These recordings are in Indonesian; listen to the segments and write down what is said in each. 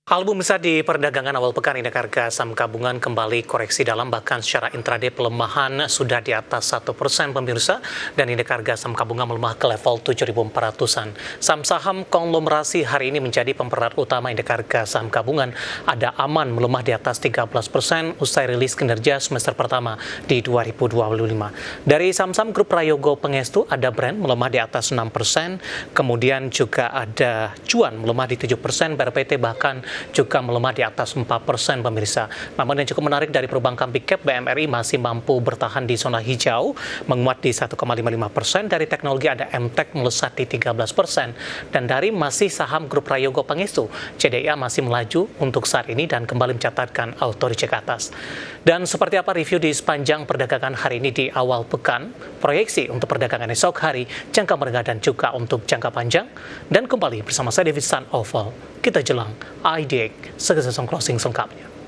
Hal besar di perdagangan awal pekan ini harga saham gabungan kembali koreksi dalam, bahkan secara intraday pelemahan sudah di atas 1% pemirsa, dan indeks harga saham gabungan melemah ke level 7.400-an. Saham-saham konglomerasi hari ini menjadi pemberat utama indeks harga saham gabungan. Ada Aman melemah di atas 13% usai rilis kinerja semester pertama di 2025. Dari saham-saham grup Prayogo Pangestu ada Brand melemah di atas 6%, kemudian juga ada Cuan melemah di 7%, BRPT bahkan juga melemah di atas 4% pemirsa. Namun yang cukup menarik dari perbankan big cap, BMRI masih mampu bertahan di zona hijau, menguat di 1,55%. Dari teknologi ada MTEK melesat di 13%. Dan dari masih saham grup Prayogo Pangestu, CDIA masih melaju untuk saat ini dan kembali mencatatkan auto dicek atas. Dan seperti apa review di sepanjang perdagangan hari ini di awal pekan, proyeksi untuk perdagangan esok hari, jangka menengah dan juga untuk jangka panjang. Dan kembali bersama saya David San Oval, kita jelang IDX segesesong closing selengkapnya.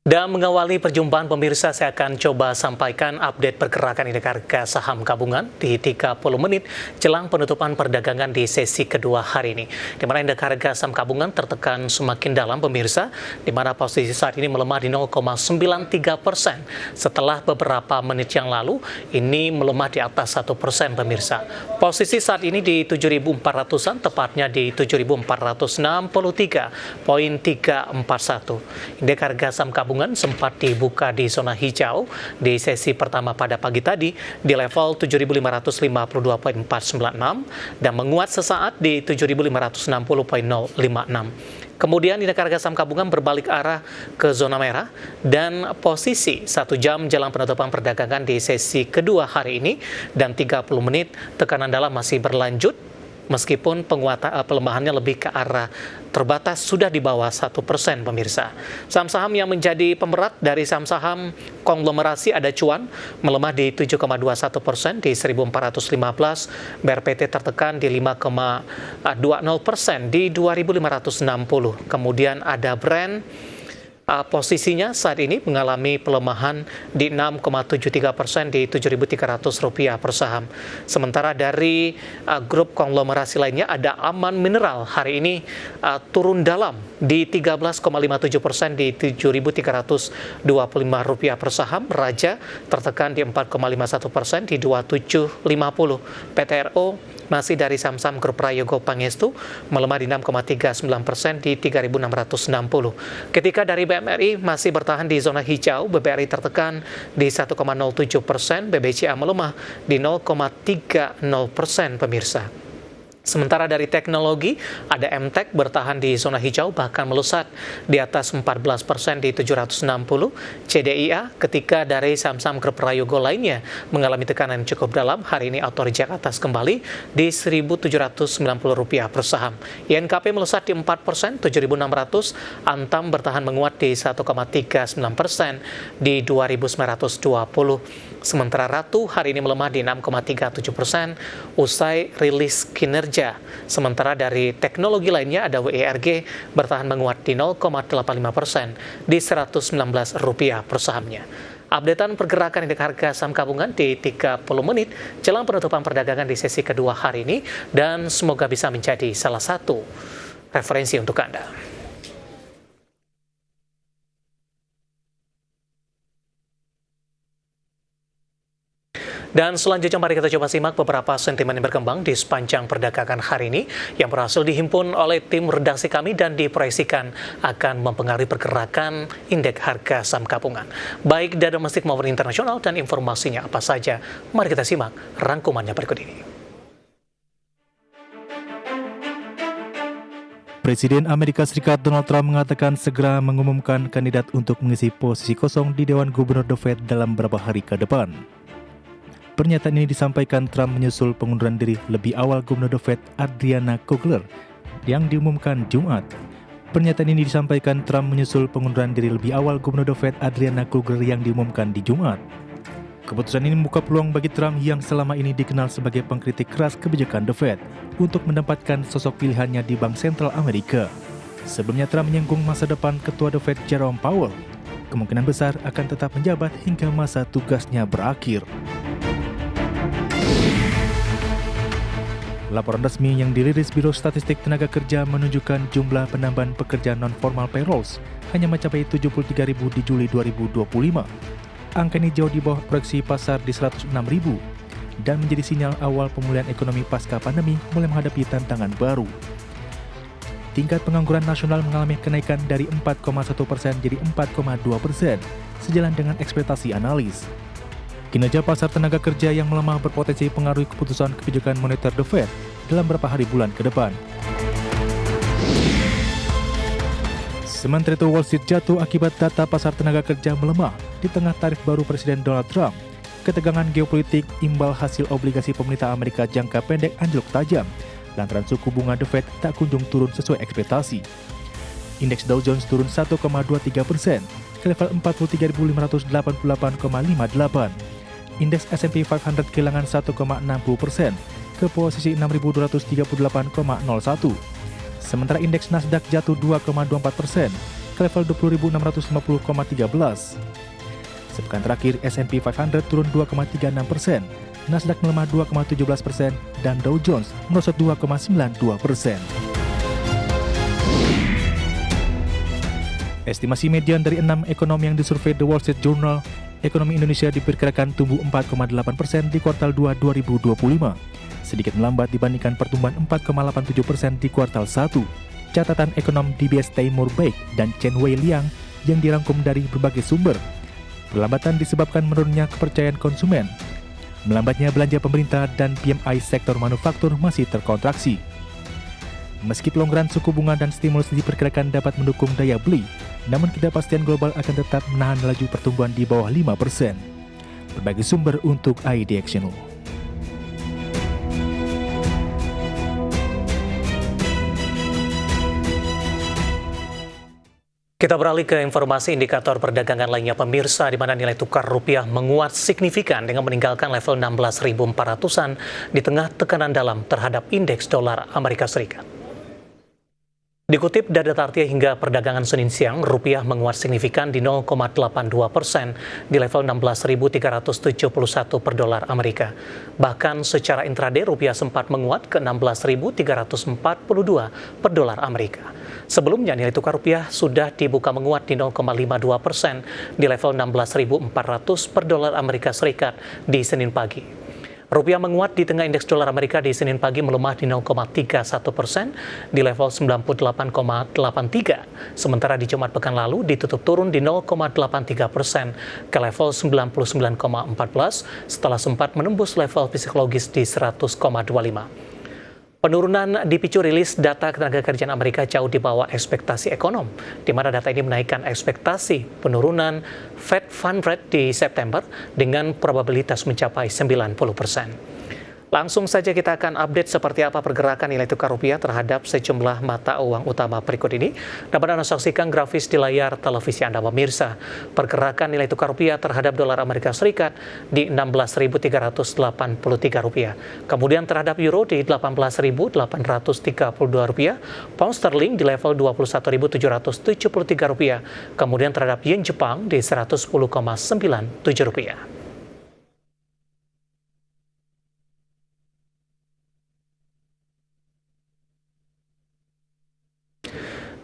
Dan mengawali perjumpaan pemirsa, saya akan coba sampaikan update pergerakan indeks harga saham gabungan di 30 menit jelang penutupan perdagangan di sesi kedua hari ini. Di mana indeks harga saham gabungan tertekan semakin dalam pemirsa, di mana posisi saat ini melemah di 0,93%. Setelah beberapa menit yang lalu, ini melemah di atas 1% pemirsa. Posisi saat ini di 7.400-an, tepatnya di 7.463.341. Indeks harga saham gabungan sempat dibuka di zona hijau di sesi pertama pada pagi tadi di level 7.552.496 dan menguat sesaat di 7.560.056. Kemudian indeks harga saham gabungan berbalik arah ke zona merah dan posisi 1 jam jelang penutupan perdagangan di sesi kedua hari ini dan 30 menit tekanan dalam masih berlanjut. Meskipun pelemahannya lebih ke arah terbatas, sudah di bawah 1% pemirsa. Saham-saham yang menjadi pemberat dari saham-saham konglomerasi ada Cuan melemah di 7,21% di 1.415, BRPT tertekan di 5,20% di 2.560. Kemudian ada Brand, posisinya saat ini mengalami pelemahan di 6,73% di Rp7.300 per saham. Sementara dari grup konglomerasi lainnya ada Aman Mineral hari ini turun dalam di 13,57% di Rp7.325 per saham. Raja tertekan di 4,51% di 2.750. PTRO masih dari saham-saham grup Prayogo Pangestu melemah di 6,39% di 3.660. Ketika dari BMRI masih bertahan di zona hijau, BBRI tertekan di 1,07%, BBCA melemah di 0,30% pemirsa. Sementara dari teknologi, ada MTEK bertahan di zona hijau bahkan melesat di atas 14% di 760. CDIA ketika dari saham-saham grup Prayogo lainnya mengalami tekanan cukup dalam, hari ini auto reject atas kembali di Rp1.790 per saham. INKP melesat di 4%, 7.600. Antam bertahan menguat di 1,39% di 2.920. Sementara Ratu hari ini melemah di 6,37% usai rilis kinerja. Sementara dari teknologi lainnya ada WERG bertahan menguat di 0,85% di Rp119 per sahamnya. Updatean pergerakan indeks harga saham gabungan di 30 menit jelang penutupan perdagangan di sesi kedua hari ini, dan semoga bisa menjadi salah satu referensi untuk Anda. Dan selanjutnya mari kita coba simak beberapa sentimen yang berkembang di sepanjang perdagangan hari ini yang berhasil dihimpun oleh tim redaksi kami dan diproyeksikan akan mempengaruhi pergerakan indeks harga saham gabungan, baik dari domestik maupun internasional. Dan informasinya apa saja, mari kita simak rangkumannya berikut ini. Presiden Amerika Serikat Donald Trump mengatakan segera mengumumkan kandidat untuk mengisi posisi kosong di Dewan Gubernur The Fed dalam beberapa hari ke depan. Pernyataan ini disampaikan Trump menyusul pengunduran diri lebih awal Gubernur The Fed Adriana Kogler yang diumumkan Jumat. Pernyataan ini disampaikan Trump menyusul pengunduran diri lebih awal Gubernur The Fed Adriana Kogler yang diumumkan di Jumat. Keputusan ini membuka peluang bagi Trump yang selama ini dikenal sebagai pengkritik keras kebijakan The Fed untuk mendapatkan sosok pilihannya di Bank Sentral Amerika. Sebelumnya Trump menyinggung masa depan Ketua The Fed Jerome Powell. kemungkinan besar akan tetap menjabat hingga masa tugasnya berakhir. Laporan resmi yang dirilis Biro Statistik Tenaga Kerja menunjukkan jumlah penambahan pekerja non-formal payrolls hanya mencapai 73.000 di Juli 2025. Angka ini jauh di bawah proyeksi pasar di 106.000 dan menjadi sinyal awal pemulihan ekonomi pasca pandemi mulai menghadapi tantangan baru. Tingkat pengangguran nasional mengalami kenaikan dari 4,1% jadi 4,2%, sejalan dengan ekspektasi analis. Kinerja pasar tenaga kerja yang melemah berpotensi pengaruhi keputusan kebijakan moneter The Fed dalam beberapa hari bulan ke depan. Sementara itu, Wall Street jatuh akibat data pasar tenaga kerja melemah di tengah tarif baru Presiden Donald Trump. Ketegangan geopolitik imbal hasil obligasi pemerintah Amerika jangka pendek anjlok tajam, lantaran suku bunga The Fed tak kunjung turun sesuai ekspektasi. Indeks Dow Jones turun 1,23% ke level 43.588,58. Indeks S&P 500 kehilangan 1,60% ke posisi 6.238,01. Sementara indeks Nasdaq jatuh 2,24% ke level 20.650,13. Sepekan terakhir, S&P 500 turun 2,36%, Nasdaq melemah 2,17%, dan Dow Jones merosot 2,92%. Estimasi median dari 6 ekonom yang disurvei The Wall Street Journal, ekonomi Indonesia diperkirakan tumbuh 4,8% di kuartal 2 2025, sedikit melambat dibandingkan pertumbuhan 4,87% di kuartal 1. Catatan ekonom DBS Taimur Baik dan Chen Wei Liang yang dirangkum dari berbagai sumber. Perlambatan disebabkan menurunnya kepercayaan konsumen, melambatnya belanja pemerintah, dan PMI sektor manufaktur masih terkontraksi. Meski pelonggaran suku bunga dan stimulus diperkirakan dapat mendukung daya beli, namun ketidakpastian global akan tetap menahan laju pertumbuhan di bawah 5%. Berbagai sumber untuk IDXNU. Kita beralih ke informasi indikator perdagangan lainnya pemirsa, di mana nilai tukar rupiah menguat signifikan dengan meninggalkan level 16.400-an di tengah tekanan dalam terhadap indeks dolar Amerika Serikat. Dikutip data Tartia hingga perdagangan Senin siang, rupiah menguat signifikan di 0,82% di level 16.371 per dolar Amerika. Bahkan secara intraday rupiah sempat menguat ke 16.342 per dolar Amerika. Sebelumnya nilai tukar rupiah sudah dibuka menguat di 0,52% di level 16.400 per dolar Amerika Serikat di Senin pagi. Rupiah menguat di tengah indeks dolar Amerika di Senin pagi melemah di 0,31% di level 98,83. Sementara di Jumat pekan lalu ditutup turun di 0,83% ke level 99,14 setelah sempat menembus level psikologis di 100,25. Penurunan dipicu rilis data ketenagakerjaan Amerika jauh di bawah ekspektasi ekonom, di mana data ini menaikkan ekspektasi penurunan Fed Fund Rate di September dengan probabilitas mencapai 90%. Langsung saja kita akan update seperti apa pergerakan nilai tukar rupiah terhadap sejumlah mata uang utama berikut ini. Dapat Anda saksikan grafis di layar televisi Anda pemirsa. Pergerakan nilai tukar rupiah terhadap dolar Amerika Serikat di 16.383 rupiah. Kemudian terhadap euro di 18.832 rupiah. Pound sterling di level 21.773 rupiah. Kemudian terhadap yen Jepang di 110,97 rupiah.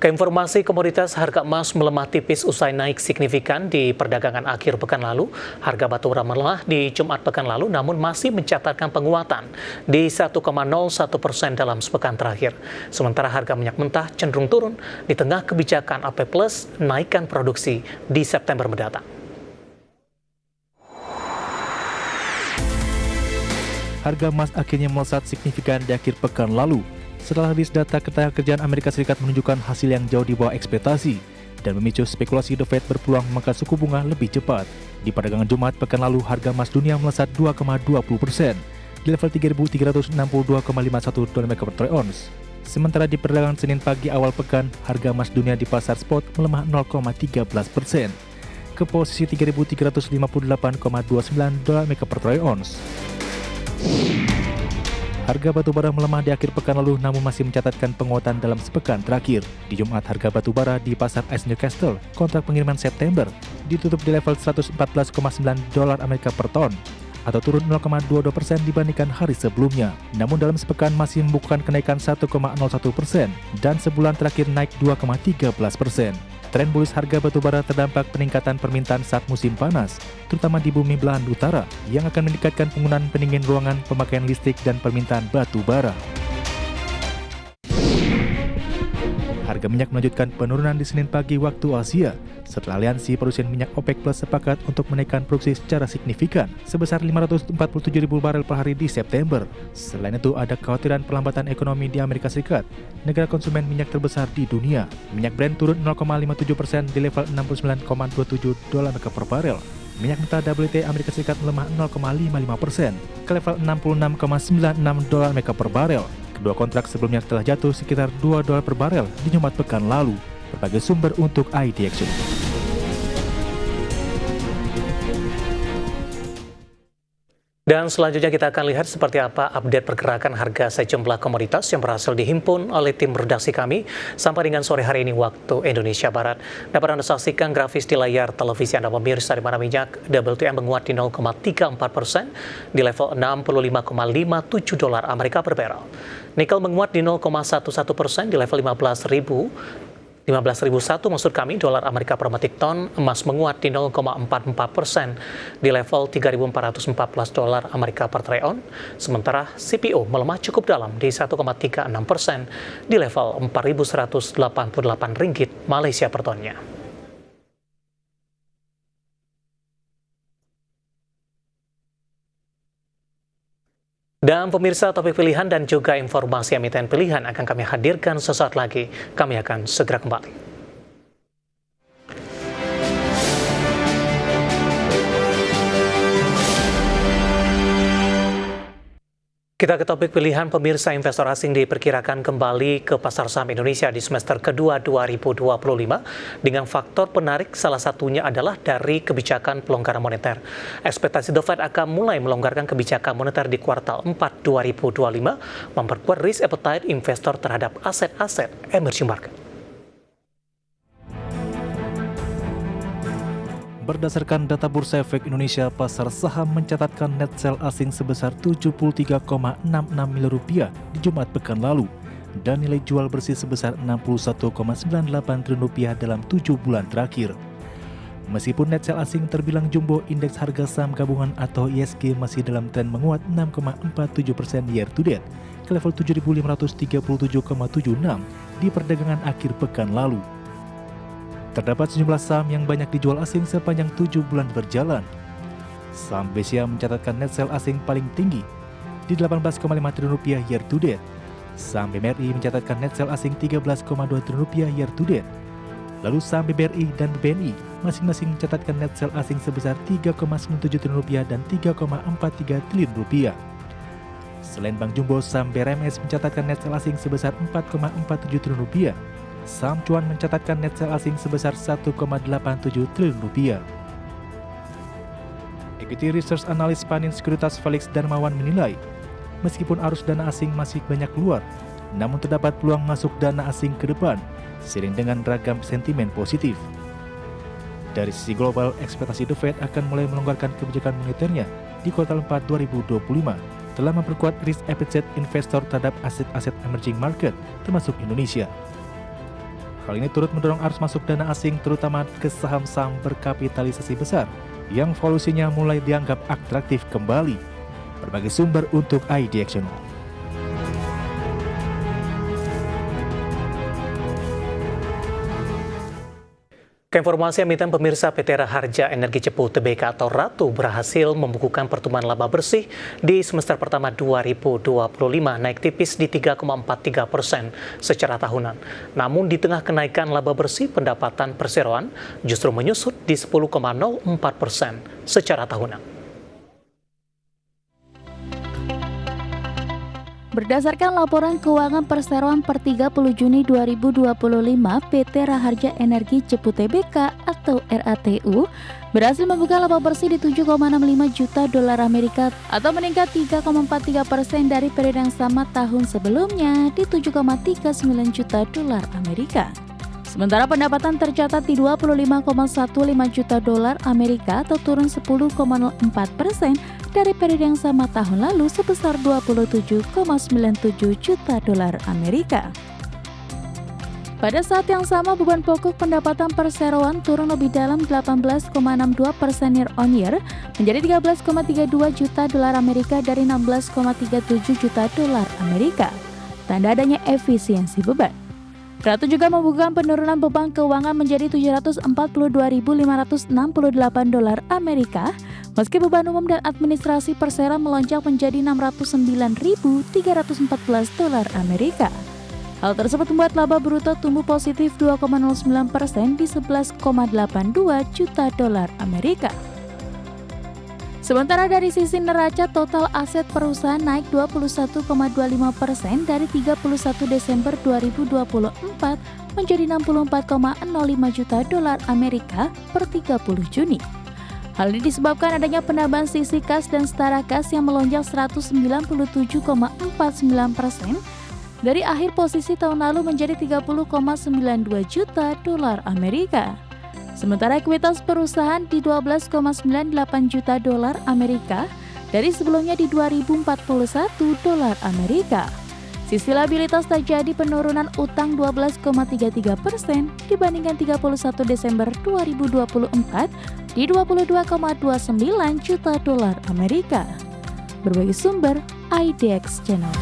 Keinformasi komoditas, harga emas melemah tipis usai naik signifikan di perdagangan akhir pekan lalu. Harga batu bara melemah di Jumat pekan lalu namun masih mencatatkan penguatan di 1,01% dalam sepekan terakhir. Sementara harga minyak mentah cenderung turun di tengah kebijakan OPEC Plus naikkan produksi di September mendatang. Harga emas akhirnya melesat signifikan di akhir pekan lalu, setelah rilis data ketenagakerjaan Amerika Serikat menunjukkan hasil yang jauh di bawah ekspektasi dan memicu spekulasi The Fed berpeluang memangkas suku bunga lebih cepat. Di perdagangan Jumat pekan lalu, harga emas dunia melesat 2,20% di level 3.362,51 dolar Amerika per troy ounce. Sementara di perdagangan Senin pagi awal pekan, harga emas dunia di pasar spot melemah 0,13% ke posisi 3.358,29 dolar Amerika per troy ounce. Harga batubara melemah di akhir pekan lalu namun masih mencatatkan penguatan dalam sepekan terakhir. Di Jumat, harga batubara di pasar East Newcastle, kontrak pengiriman September, ditutup di level $114,9 Amerika per ton, atau turun 0,22% dibandingkan hari sebelumnya. Namun dalam sepekan masih membukukan kenaikan 1,01% dan sebulan terakhir naik 2,13%. Tren bullish harga batubara terdampak peningkatan permintaan saat musim panas, terutama di bumi belahan utara, yang akan meningkatkan penggunaan pendingin ruangan, pemakaian listrik, dan permintaan batubara. Harga minyak melanjutkan penurunan di Senin pagi waktu Asia, setelah aliansi produsen minyak OPEC Plus sepakat untuk menaikkan produksi secara signifikan sebesar 547.000 barel per hari di September. Selain itu, ada kekhawatiran perlambatan ekonomi di Amerika Serikat, negara konsumen minyak terbesar di dunia. Minyak Brent turun 0,57% di level $69,27 per barel. Minyak mentah WTI Amerika Serikat melemah 0,55% ke level $66,96 per barel. Kedua kontrak sebelumnya telah jatuh sekitar $2 per barel di Jumat pekan lalu. Berbagai sumber untuk ID Action. Dan selanjutnya kita akan lihat seperti apa update pergerakan harga sejumlah komoditas yang berhasil dihimpun oleh tim redaksi kami sampai dengan sore hari ini waktu Indonesia Barat. Dapat Anda saksikan grafis di layar televisi Anda pemirsa, di mana minyak WTI menguat di 0,34% di level $65,57 Amerika per barel. Nikel menguat di 0,11% di level 15.001 maksud kami dolar Amerika per metrik ton. Emas menguat di 0,44% di level $3.414 Amerika per troy ounce. Sementara CPO melemah cukup dalam di 1,36% di level Rp4.188 Malaysia per tonnya. Dan pemirsa, topik pilihan dan juga informasi emiten pilihan akan kami hadirkan sesaat lagi. Kami akan segera kembali. Kita ke topik pilihan, pemirsa. Investor asing diperkirakan kembali ke pasar saham Indonesia di semester kedua 2025 dengan faktor penarik salah satunya adalah dari kebijakan pelonggaran moneter. Ekspektasi The Fed akan mulai melonggarkan kebijakan moneter di kuartal 4 2025 memperkuat risk appetite investor terhadap aset-aset emerging market. Berdasarkan data Bursa Efek Indonesia, pasar saham mencatatkan net sell asing sebesar Rp73,66 miliar di Jumat pekan lalu dan nilai jual bersih sebesar Rp61,98 triliun dalam 7 bulan terakhir. Meskipun net sell asing terbilang jumbo, indeks harga saham gabungan atau ISG masih dalam tren menguat 6,47% year to date ke level 7.537,76 di perdagangan akhir pekan lalu. Terdapat sejumlah saham yang banyak dijual asing sepanjang 7 bulan berjalan. Saham BCA mencatatkan net sell asing paling tinggi di Rp18,5 triliun year to date. Saham BMRI mencatatkan net sell asing Rp13,2 triliun year to date. Lalu saham BBRI dan BBNI masing-masing mencatatkan net sell asing sebesar Rp3,97 triliun dan Rp3,43 triliun. Selain Bank Jumbo, saham BRMS mencatatkan net sell asing sebesar Rp4,47 triliun. Saham Cuan mencatatkan net sell asing sebesar Rp1,87 triliun. Equity Research Analyst Panin Sekuritas Felix Darmawan menilai, meskipun arus dana asing masih banyak keluar, namun terdapat peluang masuk dana asing ke depan, seiring dengan ragam sentimen positif. Dari sisi global, ekspektasi The Fed akan mulai melonggarkan kebijakan moneternya di kuartal 4 2025, telah memperkuat risk appetite investor terhadap aset-aset emerging market, termasuk Indonesia. Hal ini turut mendorong arus masuk dana asing terutama ke saham-saham berkapitalisasi besar yang valuasinya mulai dianggap atraktif kembali. Berbagai sumber untuk ID Action. Ke informasi emiten, pemirsa, PT Raharja Energi Cepu Tbk atau Ratu berhasil membukukan pertumbuhan laba bersih di semester pertama 2025 naik tipis di 3,43% secara tahunan. Namun di tengah kenaikan laba bersih, pendapatan perseroan justru menyusut di 10,04% secara tahunan. Berdasarkan laporan keuangan perseroan per 30 Juni 2025, PT Raharja Energi Cepu Tbk atau RATU berhasil membuka laba bersih di 7,65 juta dolar Amerika atau meningkat 3,43% dari periode yang sama tahun sebelumnya di 7,39 juta dolar Amerika. Sementara pendapatan tercatat di 25,15 juta dolar Amerika atau turun 10,04% dari periode yang sama tahun lalu sebesar 27,97 juta dolar Amerika. Pada saat yang sama, beban pokok pendapatan perseroan turun lebih dalam 18,62% year on year menjadi 13,32 juta dolar Amerika dari 16,37 juta dolar Amerika. Tanda adanya efisiensi beban. Ratu juga membukukan penurunan beban keuangan menjadi 742.568 dolar Amerika, meski beban umum dan administrasi perseroan melonjak menjadi 609.314 dolar Amerika. Hal tersebut membuat laba bruto tumbuh positif 2,09% di 11,82 juta dolar Amerika. Sementara dari sisi neraca, total aset perusahaan naik 21,25% dari 31 Desember 2024 menjadi 64,05 juta dolar Amerika per 30 Juni. Hal ini disebabkan adanya penambahan sisi kas dan setara kas yang melonjak 197,49% dari akhir posisi tahun lalu menjadi 30,92 juta dolar Amerika. Sementara ekuitas perusahaan di 12,98 juta dolar Amerika dari sebelumnya di 2041 dolar Amerika. Sisi liabilitas terjadi penurunan utang 12,33% dibandingkan 31 Desember 2024 di 22,29 juta dolar Amerika. Berbagai sumber IDX Channel.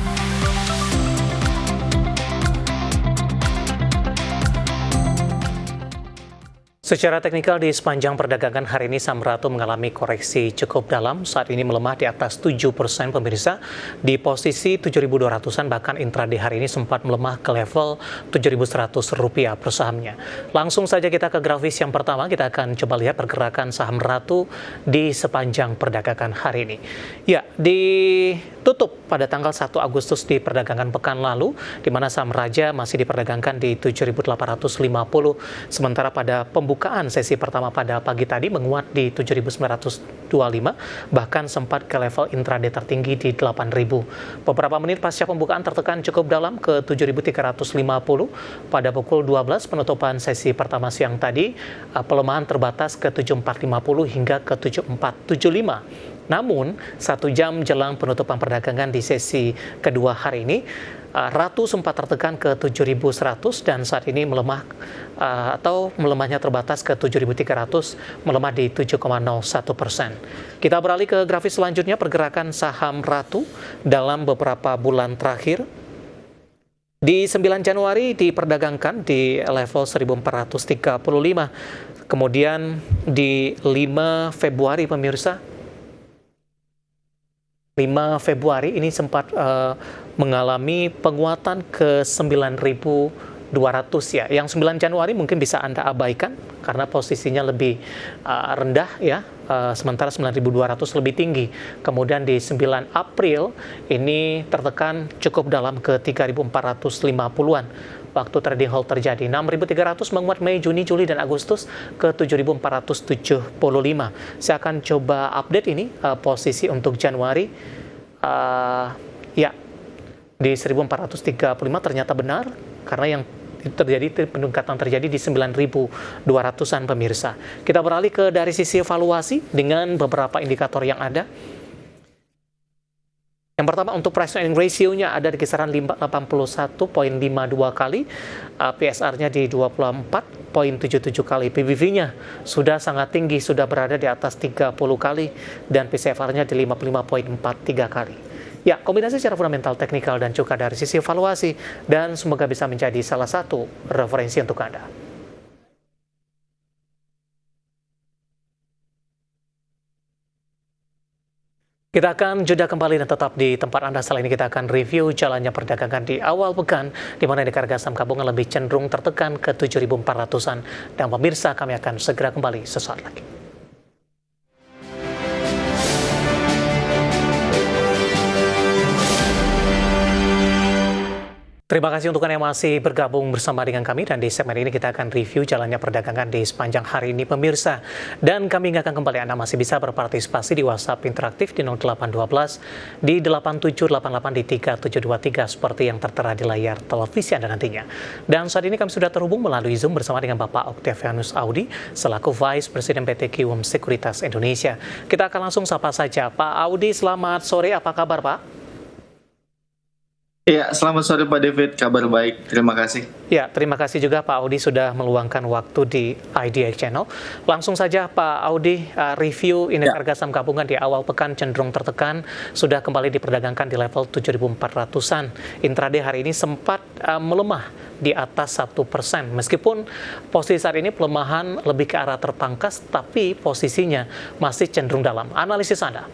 Secara teknikal di sepanjang perdagangan hari ini saham Ratu mengalami koreksi cukup dalam. Saat ini melemah di atas 7% pemirsa di posisi 7.200-an, bahkan intraday hari ini sempat melemah ke level 7.100 rupiah per sahamnya. Langsung saja kita ke grafis yang pertama, kita akan coba lihat pergerakan saham Ratu di sepanjang perdagangan hari ini. Ya, ditutup pada tanggal 1 Agustus di perdagangan pekan lalu, di mana saham Raja masih diperdagangkan di 7.850, sementara pada pembukaan sesi pertama pada pagi tadi menguat di 7.925, bahkan sempat ke level intraday tertinggi di 8.000. Beberapa menit pasca pembukaan tertekan cukup dalam ke 7.350 pada pukul 12 penutupan sesi pertama siang tadi, pelemahan terbatas ke 7.450 hingga ke 7.475. Namun, 1 jam jelang penutupan perdagangan di sesi kedua hari ini, Ratu sempat tertekan ke 7.100 dan saat ini melemah atau melemahnya terbatas ke 7.300, melemah di 7,01%. Kita beralih ke grafis selanjutnya, pergerakan saham Ratu dalam beberapa bulan terakhir. Di 9 Januari diperdagangkan di level 1.435, kemudian di 5 Februari pemirsa, 5 Februari ini sempat mengalami penguatan ke 9.200 ya. Yang 9 Januari mungkin bisa Anda abaikan karena posisinya lebih rendah ya, sementara 9.200 lebih tinggi. Kemudian di 9 April ini tertekan cukup dalam ke 3.450-an. Waktu trading halt terjadi 6.300, menguat Mei, Juni, Juli, dan Agustus ke 7.475. Saya akan coba update ini posisi untuk Januari. Ya, di 1.435 ternyata benar karena yang terjadi peningkatan terjadi di 9.200-an pemirsa. Kita beralih ke dari sisi evaluasi dengan beberapa indikator yang ada. Yang pertama untuk price earning ratio-nya ada di kisaran 81,52 kali, PSR-nya di 24,77 kali, PBV-nya sudah sangat tinggi, sudah berada di atas 30 kali, dan PCFR-nya di 55,43 kali. Ya, kombinasi secara fundamental, teknikal, dan juga dari sisi evaluasi, dan semoga bisa menjadi salah satu referensi untuk Anda. Kita akan jeda kembali dan tetap di tempat Anda. Setelah ini kita akan review jalannya perdagangan di awal pekan, di mana indeks harga saham gabungan lebih cenderung tertekan ke 7.400-an. Dan pemirsa, kami akan segera kembali sesaat lagi. Terima kasih untuk Anda yang masih bergabung bersama dengan kami, dan di segmen ini kita akan review jalannya perdagangan di sepanjang hari ini pemirsa. Dan kami ingatkan kembali Anda masih bisa berpartisipasi di WhatsApp interaktif di 0812 di 8788 di 3723 seperti yang tertera di layar televisi Anda nantinya. Dan saat ini kami sudah terhubung melalui Zoom bersama dengan Bapak Octavianus Audi selaku Vice President PT Kiwum Sekuritas Indonesia. Kita akan langsung sapa saja. Pak Audi, selamat sore, apa kabar Pak? Ya, selamat sore Pak David, kabar baik, terima kasih. Ya, terima kasih juga Pak Audi sudah meluangkan waktu di IDX Channel. Langsung saja Pak Audi, review indeks harga saham gabungan di awal pekan cenderung tertekan, sudah kembali diperdagangkan di level 7.400-an. Intraday hari ini sempat melemah di atas 1%, meskipun posisi saat ini pelemahan lebih ke arah terpangkas, tapi posisinya masih cenderung dalam. Analisis Anda?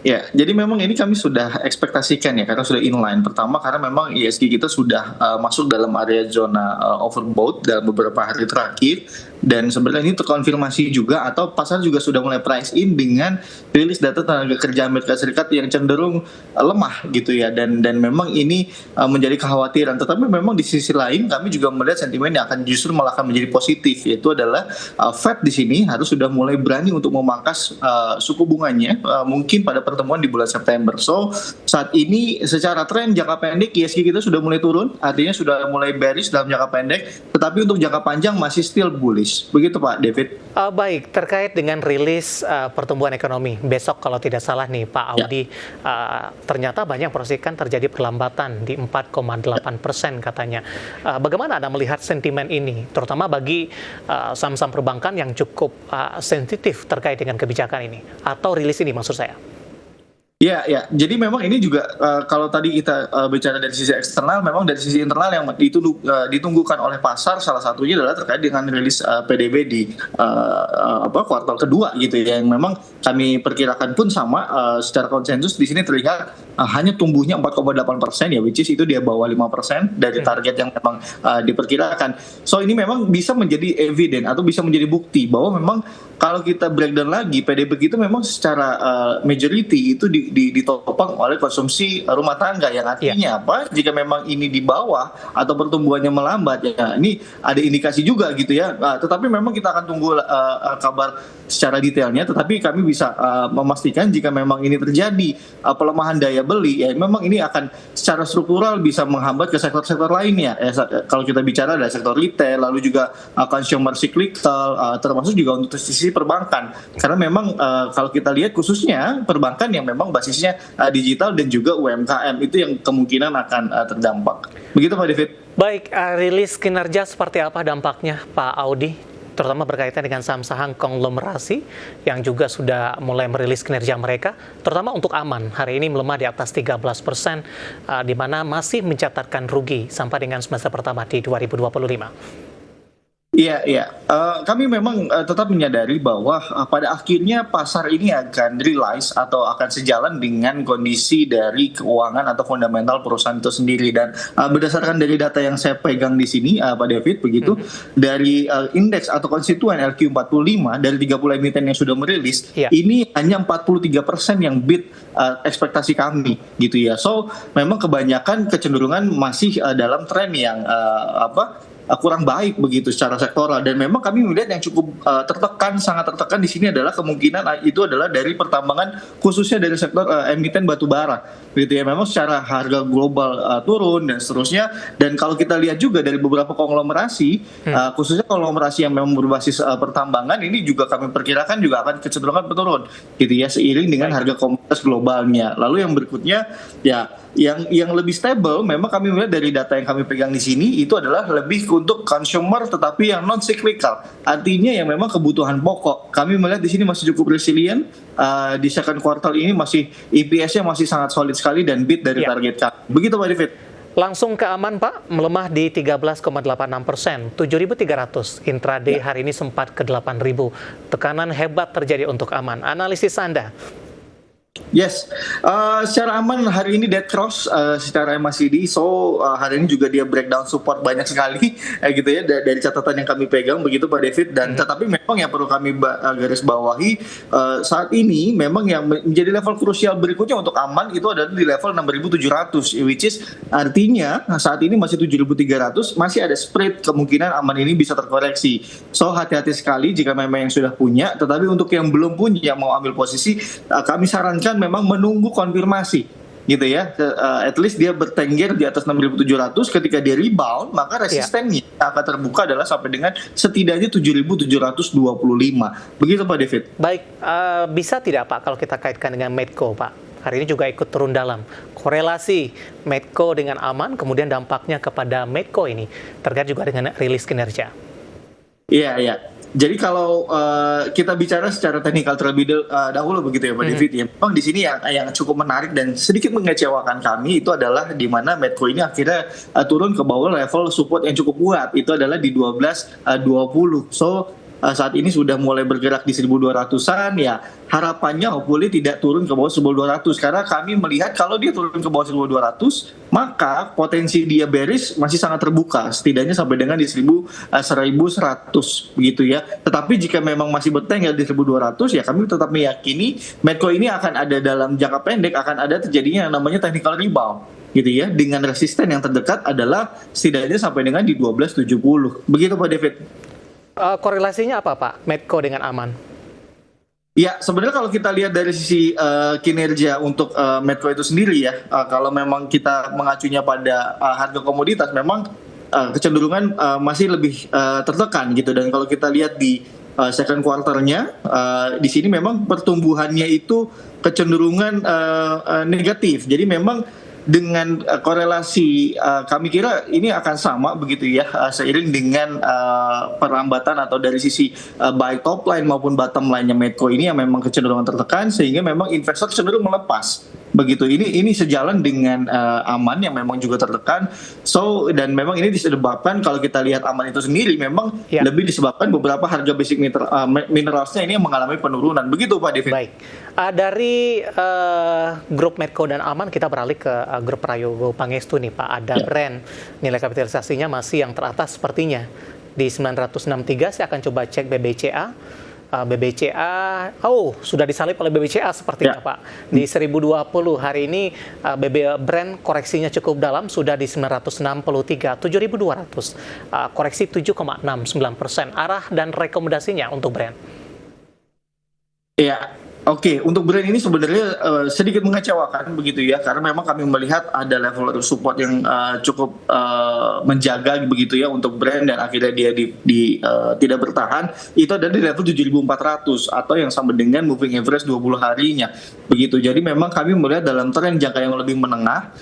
Ya, jadi memang ini kami sudah ekspektasikan ya, karena sudah inline. Pertama karena memang ISG kita sudah masuk dalam area zona overbought dalam beberapa hari terakhir, dan sebenarnya ini terkonfirmasi juga atau pasar juga sudah mulai price in dengan rilis data tenaga kerja Amerika Serikat yang cenderung lemah gitu ya, dan memang ini menjadi kekhawatiran. Tetapi memang di sisi lain kami juga melihat sentimen yang akan justru malah akan menjadi positif, yaitu adalah Fed di sini harus sudah mulai berani untuk memangkas suku bunganya mungkin pada pertemuan di bulan September. So, saat ini secara tren jangka pendek ISG kita sudah mulai turun, artinya sudah mulai bearish dalam jangka pendek, tetapi untuk jangka panjang masih still bullish. Begitu Pak David. Baik, terkait dengan rilis pertumbuhan ekonomi besok kalau tidak salah nih Pak Audi, ternyata banyak proyeksikan terjadi perlambatan di 4,8% katanya. Bagaimana Anda melihat sentimen ini, terutama bagi saham-saham perbankan yang cukup sensitif terkait dengan kebijakan ini atau rilis ini maksud saya? Ya. Jadi memang ini juga kalau tadi kita bicara dari sisi eksternal, memang dari sisi internal yang ditunggukan oleh pasar salah satunya adalah terkait dengan rilis PDB di kuartal kedua gitu ya, yang memang kami perkirakan pun sama secara konsensus di sini terlihat hanya tumbuhnya 4,8% ya, which is itu dia bawah 5% dari target yang memang diperkirakan. So ini memang bisa menjadi evident atau bisa menjadi bukti bahwa memang kalau kita breakdown lagi, PDB itu memang secara majority itu ditopang oleh konsumsi rumah tangga, yang artinya apa? Jika memang ini di bawah atau pertumbuhannya melambat, ya ini ada indikasi juga gitu ya. Tetapi memang kita akan tunggu kabar secara detailnya. Tetapi kami bisa memastikan jika memang ini terjadi pelemahan daya beli, ya memang ini akan secara struktural bisa menghambat ke sektor-sektor lainnya. Kalau kita bicara ada sektor retail, lalu juga consumer cyclical, termasuk juga untuk sisi perbankan, karena memang kalau kita lihat khususnya perbankan yang memang basisnya digital dan juga UMKM itu yang kemungkinan akan terdampak. Begitu Pak David. Baik, rilis kinerja seperti apa dampaknya Pak Audi, terutama berkaitan dengan saham-saham konglomerasi yang juga sudah mulai merilis kinerja mereka, terutama untuk Aman hari ini melemah di atas 13%, di mana masih mencatatkan rugi sampai dengan semester pertama di 2025. Iya. Kami memang tetap menyadari bahwa pada akhirnya pasar ini akan realize atau akan sejalan dengan kondisi dari keuangan atau fundamental perusahaan itu sendiri. Dan berdasarkan dari data yang saya pegang di sini, Pak David, begitu, dari indeks atau konstituen LQ45 dari 30 emiten yang sudah merilis, ini hanya 43% yang beat ekspektasi kami, gitu ya. So, memang kebanyakan kecenderungan masih dalam tren yang kurang baik begitu secara sektoral, dan memang kami melihat yang cukup sangat tertekan di sini adalah kemungkinan itu adalah dari pertambangan, khususnya dari sektor emiten batu bara gitu ya. Memang secara harga global turun dan seterusnya, dan kalau kita lihat juga dari beberapa konglomerasi, khususnya konglomerasi yang memang berbasis pertambangan, ini juga kami perkirakan juga akan kecenderungan menurun gitu ya, seiring dengan harga komoditas globalnya. Lalu yang berikutnya ya yang lebih stable, memang kami melihat dari data yang kami pegang di sini itu adalah lebih untuk consumer tetapi yang non cyclical, artinya yang memang kebutuhan pokok. Kami melihat di sini masih cukup resilient, di second quartal ini masih EPS-nya masih sangat solid sekali dan beat dari target kami. Begitu Pak David. Langsung ke Aman Pak, melemah di 13,86%, 7.300. Intraday hari ini sempat ke 8.000. Tekanan hebat terjadi untuk Aman. Analisis Anda? Yes, secara aman hari ini dead cross secara MACD, so hari ini juga dia breakdown support banyak sekali, gitu ya dari catatan yang kami pegang begitu Pak David. Dan tetapi memang yang perlu kami garis bawahi saat ini memang yang menjadi level krusial berikutnya untuk aman itu adalah di level 6.700, which is artinya saat ini masih 7.300, masih ada spread kemungkinan aman ini bisa terkoreksi. So hati-hati sekali jika memang yang sudah punya, tetapi untuk yang belum punya mau ambil posisi, kami sarankan memang menunggu konfirmasi gitu ya, at least dia bertengger di atas 6.700. Ketika dia rebound maka resistennya akan terbuka adalah sampai dengan setidaknya 7.725, begitu Pak David. Baik, bisa tidak Pak kalau kita kaitkan dengan Medco Pak? Hari ini juga ikut turun dalam. Korelasi Medco dengan aman, kemudian dampaknya kepada Medco ini terkait juga dengan rilis kinerja. Iya, iya. Jadi kalau kita bicara secara teknikal terlebih dahulu begitu ya Pak David, ya memang di sini yang cukup menarik dan sedikit mengecewakan kami itu adalah di mana Medco ini akhirnya turun ke bawah level support yang cukup kuat, itu adalah di 12.20. So saat ini sudah mulai bergerak di 1.200-an, ya harapannya hopefully tidak turun ke bawah 1.200, karena kami melihat kalau dia turun ke bawah 1.200 maka potensi dia bearish masih sangat terbuka, setidaknya sampai dengan di 1.100 begitu ya. Tetapi jika memang masih bertengger di 1.200, ya kami tetap meyakini Medco ini akan ada dalam jangka pendek akan ada terjadinya yang namanya technical rebound gitu ya, dengan resisten yang terdekat adalah setidaknya sampai dengan di 12.70, begitu Pak David. Korelasinya apa Pak, Medco dengan aman? Ya, sebenarnya kalau kita lihat dari sisi kinerja untuk Medco itu sendiri ya, kalau memang kita mengacunya pada harga komoditas, memang kecenderungan masih lebih tertekan gitu. Dan kalau kita lihat di second quarter-nya, di sini memang pertumbuhannya itu kecenderungan negatif. Jadi memang dengan korelasi kami kira ini akan sama begitu ya, seiring dengan perlambatan atau dari sisi baik top line maupun bottom line-nya Medco ini yang memang kecenderungan tertekan, sehingga memang investor cenderung melepas begitu. Ini sejalan dengan aman yang memang juga tertekan. So dan memang ini disebabkan kalau kita lihat aman itu sendiri memang lebih disebabkan beberapa harga basic mineralsnya ini yang mengalami penurunan, begitu Pak David. Baik, dari grup Medco dan aman kita beralih ke grup Prayogo Pangestu nih Pak. Ada brand nilai kapitalisasinya masih yang teratas sepertinya di 963. Saya akan coba cek BBCA. BBCA, sudah disalip oleh BBCA sepertinya Pak. Di 1020 hari ini brand koreksinya cukup dalam, sudah di 963, 7.200, koreksi 7,69%. Arah dan rekomendasinya untuk brand? Ya, oke. Untuk brand ini sebenarnya sedikit mengecewakan begitu ya, karena memang kami melihat ada level support yang cukup menjaga begitu ya untuk brand, dan akhirnya dia tidak bertahan. Itu ada di level 7.400 atau yang sama dengan moving average 20 harinya begitu. Jadi memang kami melihat dalam tren jangka yang lebih menengah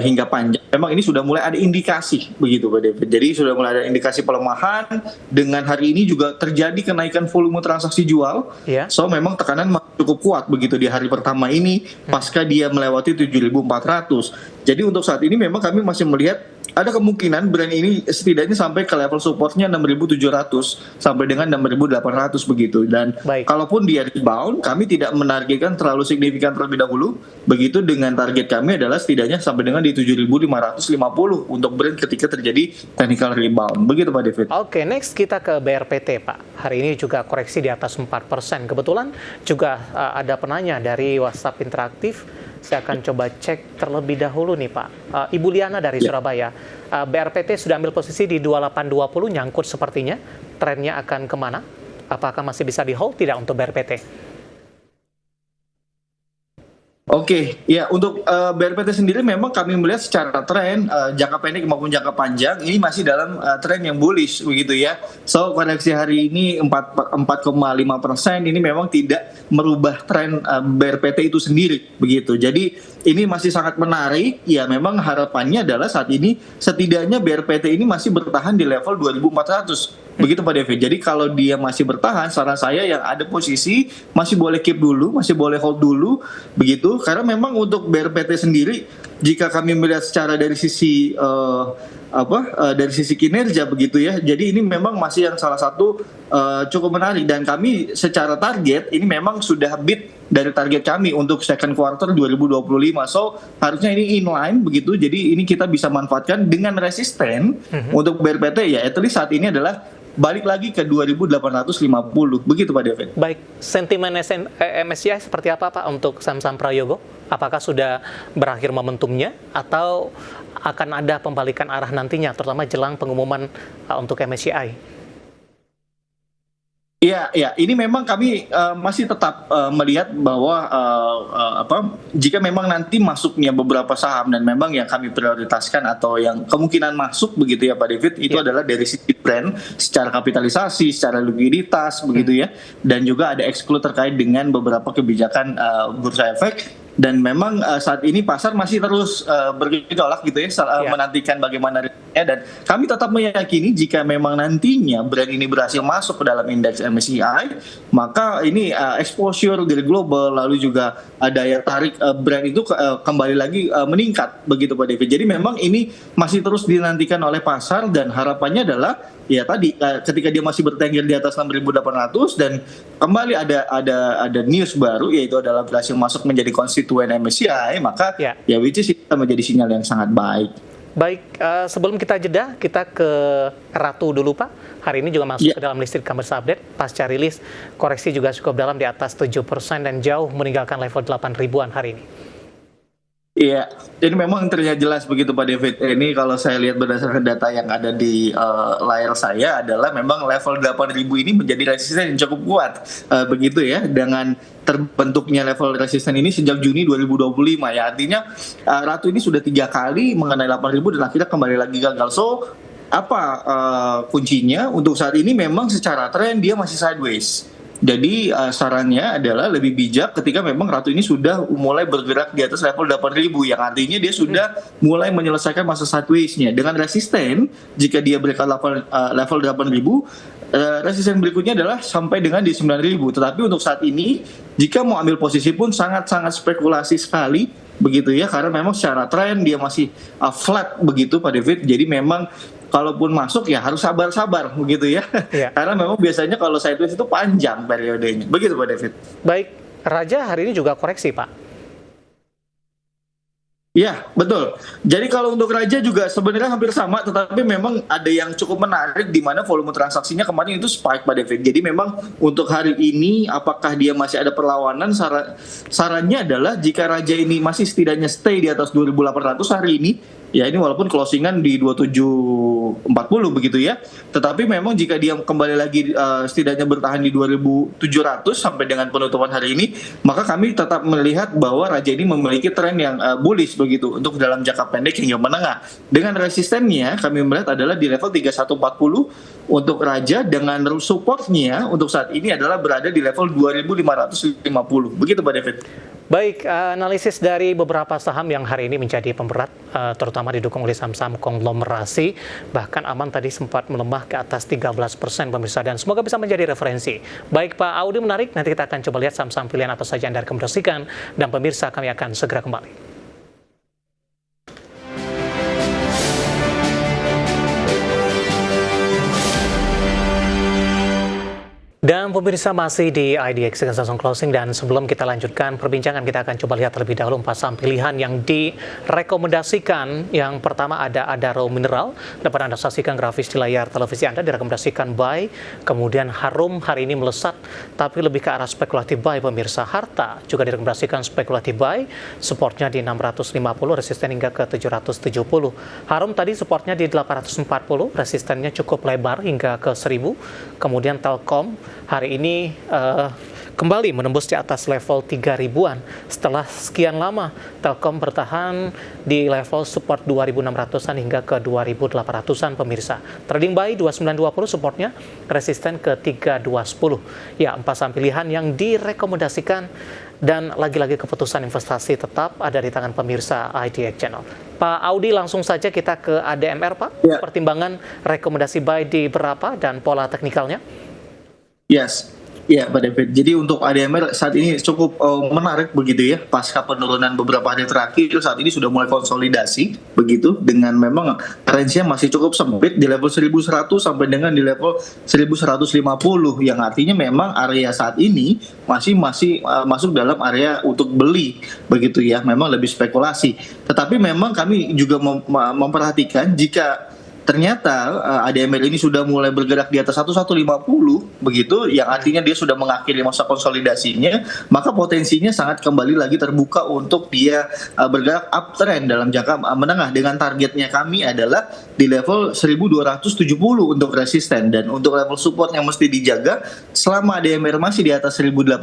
hingga panjang, memang ini sudah mulai ada indikasi begitu Pak David. Jadi sudah mulai ada indikasi pelemahan, dengan hari ini juga terjadi kenaikan volume transaksi jual. So memang tekanan cukup kuat begitu di hari pertama ini pasca dia melewati 7.400. Jadi untuk saat ini memang kami masih melihat ada kemungkinan brand ini setidaknya sampai ke level supportnya 6.700 sampai dengan 6.800 begitu. Dan kalaupun dia rebound, kami tidak menargetkan terlalu signifikan terlebih dahulu begitu, dengan target kami adalah setidaknya sampai dengan di 7.550 untuk brand ketika terjadi technical rebound, begitu Pak David. Oke, next kita ke BRPT Pak. Hari ini juga koreksi di atas 4%. Kebetulan juga ada penanya dari WhatsApp interaktif. Saya akan coba cek terlebih dahulu nih Pak. Ibu Liana dari Surabaya. BRPT sudah ambil posisi di 2820, nyangkut sepertinya. Trennya akan kemana? Apakah masih bisa di hold tidak untuk BRPT? Oke, ya untuk BRPT sendiri memang kami melihat secara tren jangka pendek maupun jangka panjang ini masih dalam tren yang bullish begitu ya. So koreksi hari ini 4,5% ini memang tidak merubah tren BRPT itu sendiri begitu. Jadi ini masih sangat menarik. Ya memang harapannya adalah saat ini setidaknya BRPT ini masih bertahan di level 2.400. Begitu Pak David. Jadi kalau dia masih bertahan, saran saya yang ada posisi masih boleh keep dulu, masih boleh hold dulu begitu. Karena memang untuk BRPT sendiri, jika kami melihat secara dari sisi dari sisi kinerja begitu ya. Jadi ini memang masih yang salah satu cukup menarik, dan kami secara target ini memang sudah beat dari target kami untuk second quarter 2025. So harusnya ini inline begitu. Jadi ini kita bisa manfaatkan dengan resisten untuk BRPT ya. At least saat ini adalah balik lagi ke 2.850 begitu Pak David. Baik, sentimen MSCI seperti apa Pak untuk saham-saham Prayogo? Apakah sudah berakhir momentumnya atau akan ada pembalikan arah nantinya, terutama jelang pengumuman untuk MSCI? Iya, ya. Ini memang kami masih tetap melihat bahwa jika memang nanti masuknya beberapa saham dan memang yang kami prioritaskan atau yang kemungkinan masuk begitu ya Pak David, itu adalah dari sisi brand, secara kapitalisasi, secara likuiditas begitu ya, dan juga ada exclude terkait dengan beberapa kebijakan bursa efek. Dan memang saat ini pasar masih terus bergejolak gitu ya, menantikan bagaimana risknya, dan kami tetap meyakini jika memang nantinya brand ini berhasil masuk ke dalam indeks MSCI, maka ini exposure dari global lalu juga daya tarik brand itu kembali lagi meningkat begitu Pak David. Jadi memang ini masih terus dinantikan oleh pasar, dan harapannya adalah ya tadi ketika dia masih bertengger di atas 6.800 dan kembali ada news baru, yaitu adalah berhasil masuk menjadi konstituen MSCI, maka ya which is itu menjadi sinyal yang sangat baik. Baik, sebelum kita jeda, kita ke Ratu dulu Pak. Hari ini juga masuk ke dalam listrik Commerce Update. Pasca rilis, koreksi juga cukup dalam di atas 7% dan jauh meninggalkan level 8 ribuan hari ini. Iya, ini memang terlihat jelas begitu Pak David. Ini kalau saya lihat berdasarkan data yang ada di layar saya adalah memang level 8.000 ini menjadi resisten yang cukup kuat begitu ya, dengan terbentuknya level resisten ini sejak Juni 2025 ya. Artinya Ratu ini sudah 3 kali mengenai 8.000 dan akhirnya kembali lagi gagal. So apa kuncinya? Untuk saat ini memang secara tren dia masih sideways. Jadi sarannya adalah lebih bijak ketika memang Ratu ini sudah mulai bergerak di atas level 8.000, yang artinya dia sudah mulai menyelesaikan masa sideways-nya. Dengan resisten, jika dia bergerak level 8.000, resisten berikutnya adalah sampai dengan di 9.000. Tetapi untuk saat ini, jika mau ambil posisi pun sangat-sangat spekulasi sekali begitu ya, karena memang secara tren dia masih flat begitu Pak David. Jadi memang kalaupun masuk ya harus sabar-sabar begitu ya. Karena memang biasanya kalau sideways itu panjang periodenya. Begitu Pak David. Baik, Raja hari ini juga koreksi Pak. Ya, betul. Jadi kalau untuk Raja juga sebenarnya hampir sama, tetapi memang ada yang cukup menarik di mana volume transaksinya kemarin itu spike Pak David. Jadi memang untuk hari ini apakah dia masih ada perlawanan, sarannya adalah jika Raja ini masih setidaknya stay di atas 2.800 hari ini, ya ini walaupun closingan di 2740 begitu ya, tetapi memang jika dia kembali lagi setidaknya bertahan di 2700 sampai dengan penutupan hari ini, maka kami tetap melihat bahwa Raja ini memiliki tren yang bullish begitu untuk dalam jangka pendek hingga menengah. Dengan resistennya kami melihat adalah di level 3140 untuk Raja, dengan supportnya untuk saat ini adalah berada di level 2550. Begitu Pak David. Baik, analisis dari beberapa saham yang hari ini menjadi pemberat, terutama didukung oleh saham-saham konglomerasi, bahkan aman tadi sempat melemah ke atas 13% pemirsa, dan semoga bisa menjadi referensi. Baik Pak Audi, menarik, nanti kita akan coba lihat saham-saham pilihan apa saja yang Anda rekomendasikan, dan pemirsa kami akan segera kembali. Dan pemirsa masih di IDX dengan langsung closing, dan sebelum kita lanjutkan perbincangan, kita akan coba lihat terlebih dahulu 4 saham pilihan yang direkomendasikan. Yang pertama ada Adaro Mineral, dapat Anda saksikan grafis di layar televisi Anda, direkomendasikan buy. Kemudian Harum hari ini melesat, tapi lebih ke arah spekulatif buy pemirsa. Harta juga direkomendasikan spekulatif buy, supportnya di 650, resisten hingga ke 770. Harum tadi supportnya di 840, resistennya cukup lebar hingga ke 1000. Kemudian Telkom hari ini kembali menembus di atas level 3.000-an. Setelah sekian lama, Telkom bertahan di level support 2.600-an hingga ke 2.800-an pemirsa. Trading buy 2920 supportnya, resisten ke 3.210. Ya, 4 saham pilihan yang direkomendasikan, dan lagi-lagi keputusan investasi tetap ada di tangan pemirsa IDX Channel. Pak Audi, langsung saja kita ke ADMR Pak. Pertimbangan rekomendasi buy di berapa dan pola teknikalnya? Yes. Ya, Pak David. Jadi untuk ADMR saat ini cukup menarik begitu ya. Pasca penurunan beberapa hari terakhir, saat ini sudah mulai konsolidasi begitu dengan memang range-nya masih cukup sempit di level 1100 sampai dengan di level 1150 yang artinya memang area saat ini masih masuk dalam area untuk beli begitu ya. Memang lebih spekulasi. Tetapi memang kami juga memperhatikan jika ternyata ADMR ini sudah mulai bergerak di atas 1150 begitu, yang artinya dia sudah mengakhiri masa konsolidasinya, maka potensinya sangat kembali lagi terbuka untuk dia bergerak uptrend dalam jangka menengah, dengan targetnya kami adalah di level 1270 untuk resisten, dan untuk level support yang mesti dijaga selama ADMR masih di atas 1080,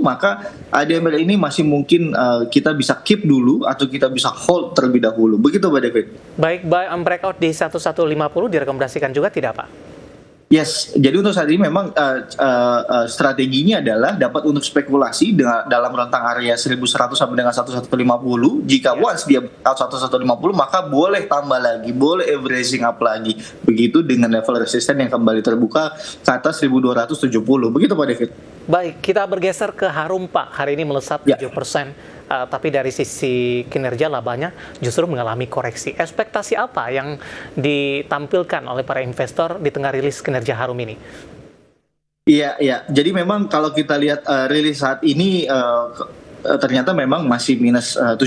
maka ADMR ini masih mungkin kita bisa keep dulu atau kita bisa hold terlebih dahulu. Begitu Pak David. Baik, breakout di 1150 direkomendasikan juga tidak Pak? Yes, jadi untuk saat ini memang strateginya adalah dapat untuk spekulasi dalam rentang area 1100 sampai dengan 1150. Jika once dia out 1150, maka boleh tambah lagi, boleh averaging up lagi. Begitu dengan level resisten yang kembali terbuka ke atas 1270. Begitu Pak David. Baik, kita bergeser ke Harum Pak. Hari ini melesat 7%. Tapi dari sisi kinerja labanya justru mengalami koreksi. Ekspektasi apa yang ditampilkan oleh para investor di tengah rilis kinerja Harum ini? Iya. Jadi memang kalau kita lihat rilis saat ini ternyata memang masih minus 17,8%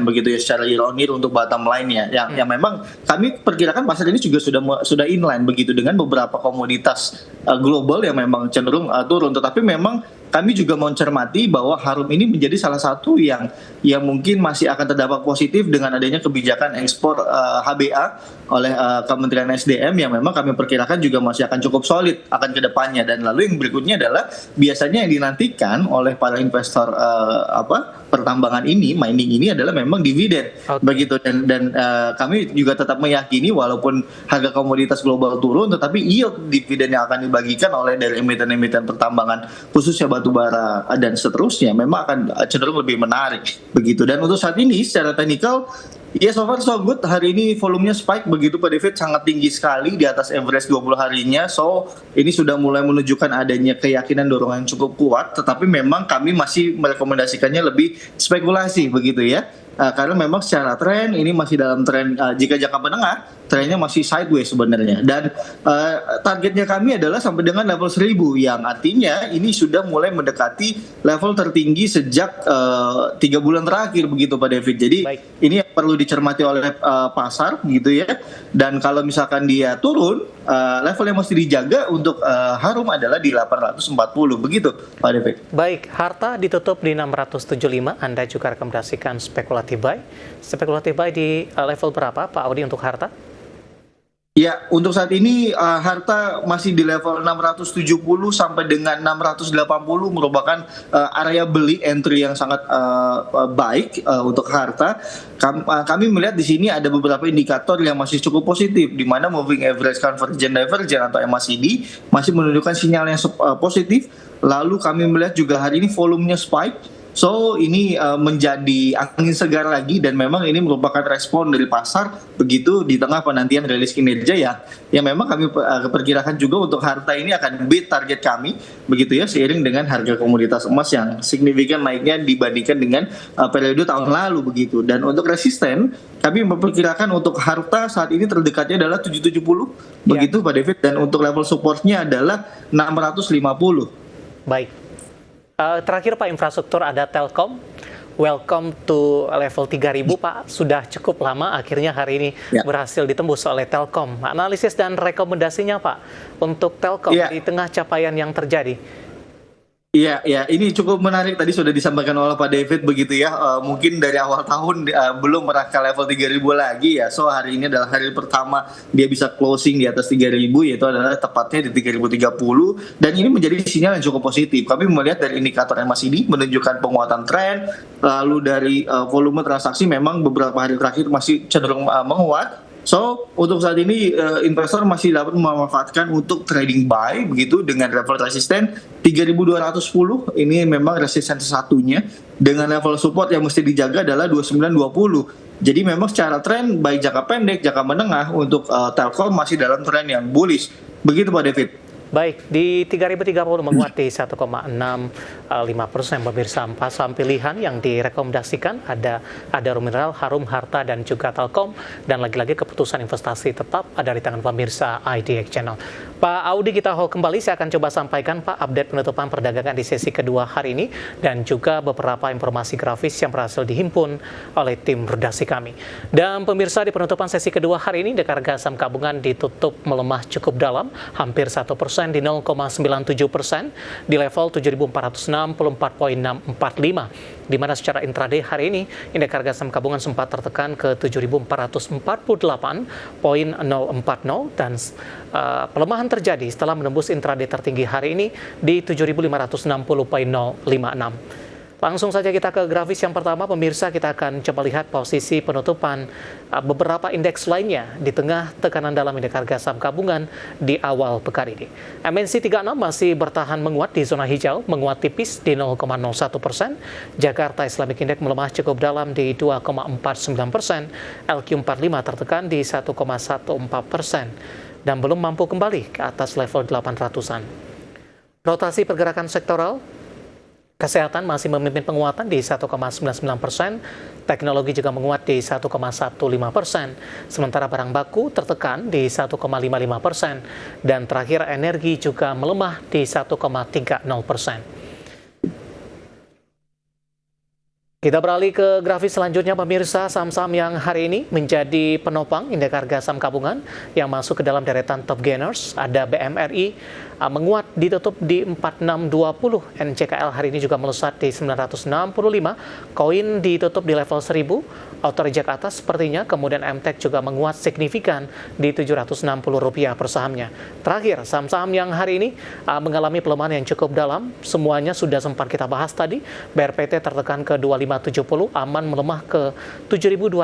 begitu ya secara year on year untuk bottom line-nya. Yang memang kami perkirakan pasar ini juga sudah inline begitu dengan beberapa komoditas global yang memang cenderung turun. Tetapi memang kami juga mencermati bahwa Harum ini menjadi salah satu yang mungkin masih akan terdampak positif dengan adanya kebijakan ekspor HBA oleh Kementerian SDM yang memang kami perkirakan juga masih akan cukup solid akan ke depannya. Dan lalu yang berikutnya adalah biasanya yang dinantikan oleh para investor pertambangan ini, mining ini adalah memang dividen. Begitu, dan kami juga tetap meyakini walaupun harga komoditas global turun, tetapi yield dividen yang akan dibagikan oleh dari emiten-emiten pertambangan khususnya batu bara dan seterusnya memang akan cenderung lebih menarik begitu. Dan untuk saat ini secara teknikal ya so far so good. Hari ini volumenya spike begitu Pak David, sangat tinggi sekali di atas average 20 harinya. So ini sudah mulai menunjukkan adanya keyakinan dorongan yang cukup kuat, tetapi memang kami masih merekomendasikannya lebih spekulasi begitu ya. Karena memang secara tren ini masih dalam tren jika jangka menengah trennya masih sideways sebenarnya, dan targetnya kami adalah sampai dengan level 1000 yang artinya ini sudah mulai mendekati level tertinggi sejak 3 bulan terakhir begitu Pak David. Jadi ini yang perlu dicermati oleh pasar gitu ya, dan kalau misalkan dia turun level yang mesti dijaga untuk Harum adalah di 840 begitu Pak David. Baik, harta ditutup di 675, Anda juga rekomendasikan spekulatif buy. Spekulatif buy di level berapa Pak Audi untuk harta? Ya, untuk saat ini harta masih di level 670 sampai dengan 680 merupakan area beli entry yang sangat baik untuk harta. Kami melihat di sini ada beberapa indikator yang masih cukup positif, di mana moving average convergence divergence atau MACD masih menunjukkan sinyal yang positif. Lalu kami melihat juga hari ini volumenya spike. So ini menjadi angin segar lagi, dan memang ini merupakan respon dari pasar begitu di tengah penantian rilis kinerja yang memang kami perkirakan juga untuk harta ini akan beat target kami begitu ya, seiring dengan harga komoditas emas yang signifikan naiknya dibandingkan dengan periode tahun lalu begitu. Dan untuk resisten kami memperkirakan untuk harta saat ini terdekatnya adalah 770 begitu Pak David, dan untuk level supportnya adalah 650. Baik. Terakhir Pak, infrastruktur ada Telkom. Welcome to level 3000 Pak. Sudah cukup lama akhirnya hari ini berhasil ditembus oleh Telkom. Analisis dan rekomendasinya Pak untuk Telkom di tengah capaian yang terjadi. Iya, ini cukup menarik. Tadi sudah disampaikan oleh Pak David begitu ya. Mungkin dari awal tahun belum pernah ke level 3.000 lagi ya. So hari ini adalah hari pertama dia bisa closing di atas 3.000, yaitu adalah tepatnya di 3.030. Dan ini menjadi sinyal yang cukup positif. Kami melihat dari indikator MACD menunjukkan penguatan tren. Lalu dari volume transaksi memang beberapa hari terakhir masih cenderung menguat. So, untuk saat ini investor masih dapat memanfaatkan untuk trading buy begitu dengan level resisten 3.210. Ini memang resisten satunya, dengan level support yang mesti dijaga adalah 2920. Jadi memang secara tren baik jangka pendek, jangka menengah untuk Telkom masih dalam tren yang bullish. Begitu Pak David. Baik, di 3030 menguat di 1,65% pemirsa. Saham pilihan yang direkomendasikan ada Mineral, Harum, Harta, dan juga Telkom. Dan lagi-lagi keputusan investasi tetap ada di tangan pemirsa IDX Channel. Pak Audi, kita hold kembali. Saya akan coba sampaikan Pak update penutupan perdagangan di sesi kedua hari ini dan juga beberapa informasi grafis yang berhasil dihimpun oleh tim redaksi kami. Dan pemirsa, di penutupan sesi kedua hari ini, harga saham gabungan ditutup melemah cukup dalam, hampir 1% di 0,97% di level 7.464,645. Di mana secara intraday hari ini, indeks harga saham gabungan sempat tertekan ke 7.448,040 dan pelemahan terjadi setelah menembus intraday tertinggi hari ini di 7.560,056. Langsung saja kita ke grafis yang pertama, pemirsa. Kita akan coba lihat posisi penutupan beberapa indeks lainnya di tengah tekanan dalam indeks harga saham gabungan di awal pekan ini. MNC 36 masih bertahan menguat di zona hijau, menguat tipis di 0,01%. Jakarta Islamic Index melemah cukup dalam di 2,49%. LQ45 tertekan di 1,14% dan belum mampu kembali ke atas level 800-an. Rotasi pergerakan sektoral, kesehatan masih memimpin penguatan di 1,99%, teknologi juga menguat di 1,15%, sementara barang baku tertekan di 1,55%, dan terakhir energi juga melemah di 1,30%. Kita beralih ke grafis selanjutnya, pemirsa. Saham-saham yang hari ini menjadi penopang indeks harga saham gabungan yang masuk ke dalam deretan top gainers. Ada BMRI menguat ditutup di 4620. NCKL hari ini juga melesat di 965. Koin ditutup di level 1000. Auto reject atas sepertinya. Kemudian MTEK juga menguat signifikan di Rp760 per sahamnya. Terakhir, saham-saham yang hari ini mengalami pelemahan yang cukup dalam. Semuanya sudah sempat kita bahas tadi. BRPT tertekan ke 2570, Aman melemah ke 7225.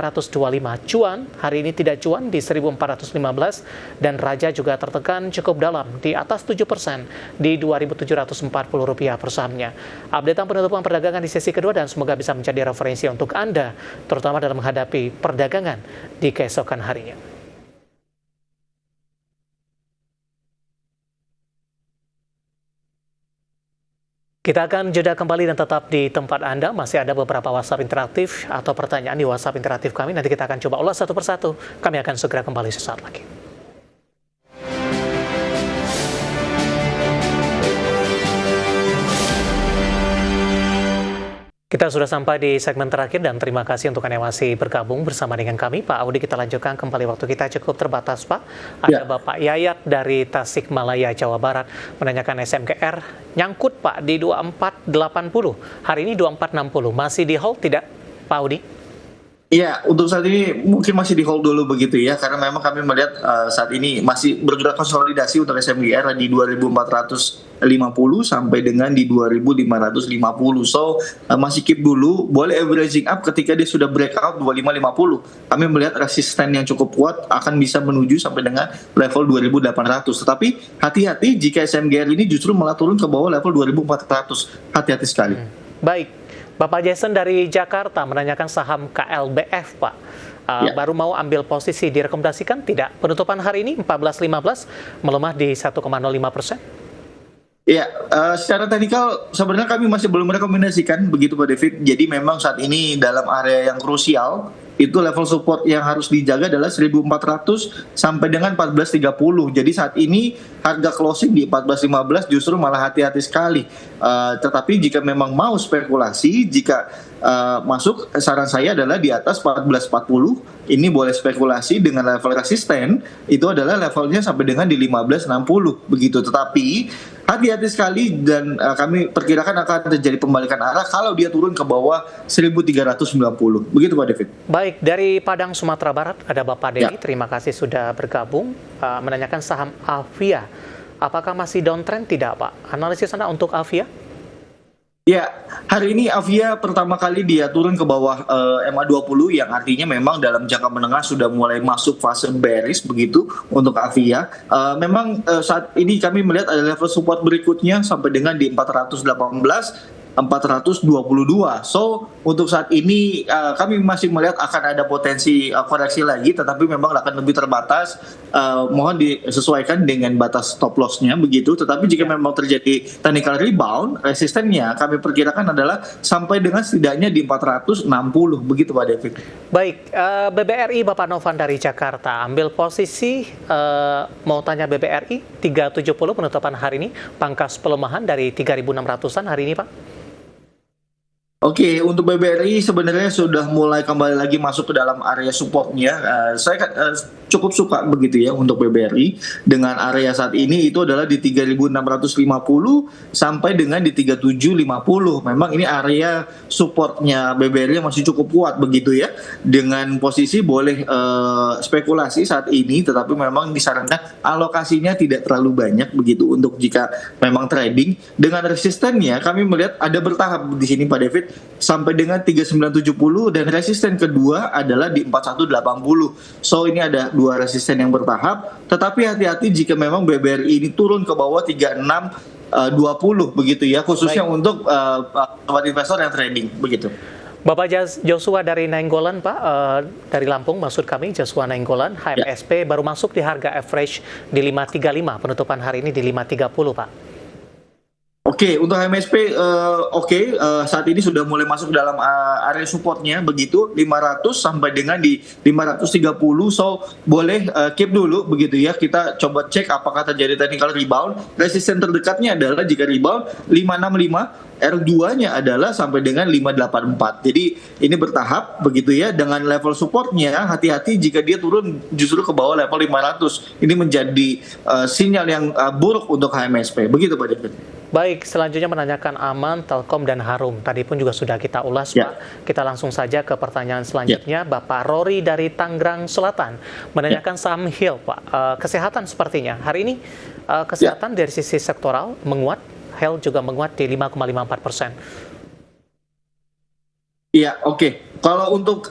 Cuan hari ini tidak cuan di 1415, dan Raja juga tertekan cukup dalam di atas 7% di Rp2.740 per sahamnya. Updatean penutupan perdagangan di sesi kedua dan semoga bisa menjadi referensi untuk Anda, terutama dalam menghadapi perdagangan di keesokan harinya. Kita akan jeda kembali dan tetap di tempat Anda. Masih ada beberapa WhatsApp interaktif atau pertanyaan di WhatsApp interaktif kami. Nanti kita akan coba ulas satu persatu. Kami akan segera kembali sesaat lagi. Kita sudah sampai di segmen terakhir dan terima kasih untuk Anda yang masih bergabung bersama dengan kami. Pak Audi, kita lanjutkan kembali, waktu kita cukup terbatas, Pak. Ada Bapak Yayat dari Tasikmalaya, Jawa Barat menanyakan SMGR nyangkut, Pak, di 2480. Hari ini 2460. Masih di hold tidak, Pak Audi? Iya, untuk saat ini mungkin masih di hold dulu begitu ya, karena memang kami melihat saat ini masih bergerak konsolidasi untuk SMGR di 2450 sampai dengan di 2550. So masih keep dulu, boleh averaging up ketika dia sudah breakout 2550. Kami melihat resisten yang cukup kuat akan bisa menuju sampai dengan level 2800. Tetapi hati-hati jika SMGR ini justru malah turun ke bawah level 2400. Hati-hati sekali. Baik. Bapak Jason dari Jakarta menanyakan saham KLBF, Pak. Baru mau ambil posisi, direkomendasikan tidak? Penutupan hari ini 14.15 melemah di 1,05%. Ya, secara teknikal sebenarnya kami masih belum merekomendasikan begitu, Pak David. Jadi memang saat ini dalam area yang krusial, itu level support yang harus dijaga adalah 1400 sampai dengan 1430. Jadi saat ini harga closing di 1415 justru malah hati-hati sekali. Tetapi jika memang mau spekulasi, jika masuk, saran saya adalah di atas 1440. Ini boleh spekulasi dengan level resisten, itu adalah levelnya sampai dengan di 1560 begitu. Tetapi hati-hati sekali dan kami perkirakan akan terjadi pembalikan arah kalau dia turun ke bawah 1390. Begitu, Pak David. Baik, dari Padang, Sumatera Barat ada Bapak Dedi. Terima kasih sudah bergabung. Menanyakan saham Avia. Apakah masih downtrend? Tidak, Pak. Analisis Anda untuk Avia? Ya, hari ini Avia pertama kali dia turun ke bawah MA20 yang artinya memang dalam jangka menengah sudah mulai masuk fase bearish begitu untuk Avia. Memang saat ini kami melihat ada level support berikutnya sampai dengan di 418. 422. So untuk saat ini kami masih melihat akan ada potensi koreksi lagi, tetapi memang akan lebih terbatas. Mohon disesuaikan dengan batas stop loss-nya begitu. Tetapi jika memang terjadi technical rebound, resistennya kami perkirakan adalah sampai dengan setidaknya di 460 begitu Pak David. Baik, BBRI Bapak Novan dari Jakarta ambil posisi, mau tanya BBRI 370 penutupan hari ini, pangkas pelemahan dari 3.600-an hari ini Pak. Oke, untuk BBRI sebenarnya sudah mulai kembali lagi masuk ke dalam area supportnya. Saya cukup suka begitu ya untuk BBRI dengan area saat ini itu adalah di 3.650 sampai dengan di 3.750. Memang ini area supportnya BBRI masih cukup kuat begitu ya. Dengan posisi boleh spekulasi saat ini, tetapi memang disarankan alokasinya tidak terlalu banyak begitu untuk jika memang trading. Dengan resistennya kami melihat ada bertahap di sini Pak David sampai dengan 3970 dan resisten kedua adalah di 4180. So ini ada dua resisten yang bertahap, tetapi hati-hati jika memang BBRI ini turun ke bawah 3620 begitu ya, khususnya untuk sobat investor yang trading begitu. Bapak Joshua dari Nainggolan Pak, dari Lampung maksud kami, Joshua Nainggolan, HMSP baru masuk di harga average di 535, penutupan hari ini di 530 Pak. Oke, untuk HMSP saat ini sudah mulai masuk dalam area supportnya begitu 500 sampai dengan di 530, so boleh keep dulu begitu ya. Kita coba cek apakah terjadi technical rebound. Resisten terdekatnya adalah jika rebound 565, R2-nya adalah sampai dengan 584. Jadi ini bertahap begitu ya, dengan level supportnya hati-hati jika dia turun justru ke bawah level 500. Ini menjadi sinyal yang buruk untuk HMSP. Begitu Pak David. Baik, selanjutnya menanyakan Aman, Telkom, dan Harum. Tadi pun juga sudah kita ulas, Pak. Kita langsung saja ke pertanyaan selanjutnya. Bapak Rory dari Tangerang Selatan menanyakan saham Hill, Pak. Kesehatan sepertinya. Hari ini kesehatan dari sisi sektoral menguat, Hill juga menguat di 5,54%. Iya, oke. Kalau untuk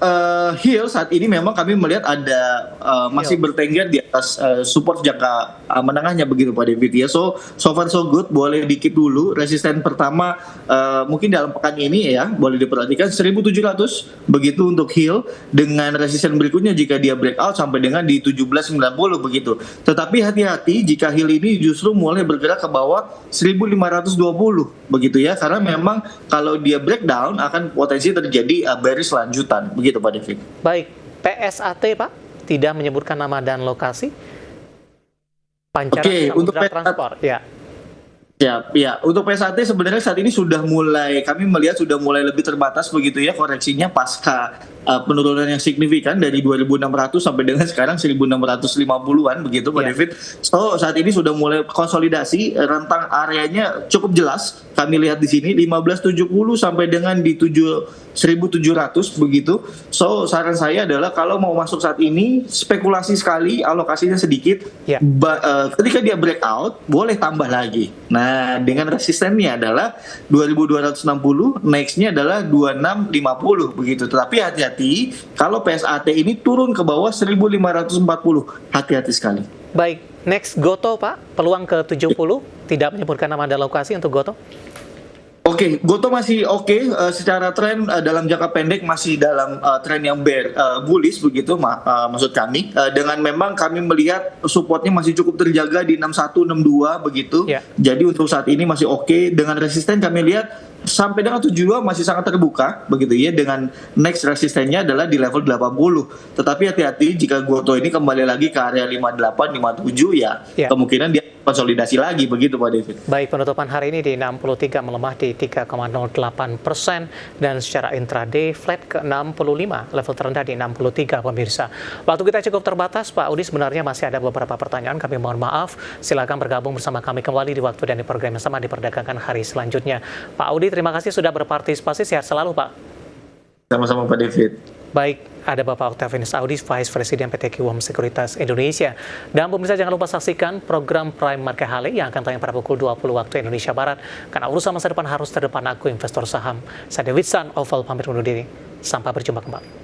Hill saat ini memang kami melihat ada masih bertengger di atas support jangka menengahnya begitu Pak David ya. So far so good, boleh dikit dulu. Resisten pertama mungkin dalam pekan ini ya, boleh diperhatikan 1.700 begitu untuk Hill, dengan resisten berikutnya jika dia breakout sampai dengan di 1790 begitu. Tetapi hati-hati jika Hill ini justru mulai bergerak ke bawah 1.520 begitu ya, karena memang kalau dia breakdown akan potensi terjadi bearish lanjutan begitu Pak David. Baik, PSAT Pak tidak menyebutkan nama dan lokasi. Pancaran untuk transport ya. Ya, untuk PSAT sebenarnya saat ini kami melihat sudah mulai lebih terbatas begitu ya koreksinya pasca penurunan yang signifikan dari 2.600 sampai dengan sekarang 1.650-an begitu Pak David. So saat ini sudah mulai konsolidasi, rentang areanya cukup jelas. Kami lihat di sini 1570 sampai dengan di 1.700 begitu. So saran saya adalah kalau mau masuk saat ini spekulasi sekali, alokasinya sedikit. Ketika dia breakout boleh tambah lagi. Nah, dengan resistennya adalah 2.260, next-nya adalah 2.650 begitu. Tetapi hati-hati kalau PSAT ini turun ke bawah 1.540, hati-hati sekali. Baik, next Goto Pak, peluang ke 70, tidak menyebutkan nama dan lokasi untuk Goto. Oke, Goto masih oke. Secara tren dalam jangka pendek masih dalam tren yang bullish begitu maksud kami. Dengan memang kami melihat supportnya masih cukup terjaga di 61, 62 begitu. Jadi untuk saat ini masih oke. Dengan resisten kami lihat sampai dengan 72 masih sangat terbuka begitu ya, dengan next resistennya adalah di level 80. Tetapi hati-hati jika Goto ini kembali lagi ke area 58, 57 ya. Kemungkinan dia konsolidasi lagi begitu Pak David. Baik, penutupan hari ini di 63 melemah di 3,08% dan secara intraday flat ke 65, level terendah di 63 pemirsa. Waktu kita cukup terbatas Pak Udi, sebenarnya masih ada beberapa pertanyaan, kami mohon maaf. Silakan bergabung bersama kami kembali di waktu dan di program yang sama di perdagangan hari selanjutnya. Pak Udi, terima kasih sudah berpartisipasi, sehat selalu Pak. Sama-sama Pak David. Baik, ada Bapak Octavianus Audis, Vice President PT Kiwom Sekuritas Indonesia. Dan pemirsa jangan lupa saksikan program Prime Market Hale yang akan tayang pada pukul 20 waktu Indonesia Barat. Karena urusan masa depan harus terdepan, aku investor saham. Saya Davidson Oval pamit undur diri. Sampai berjumpa kembali.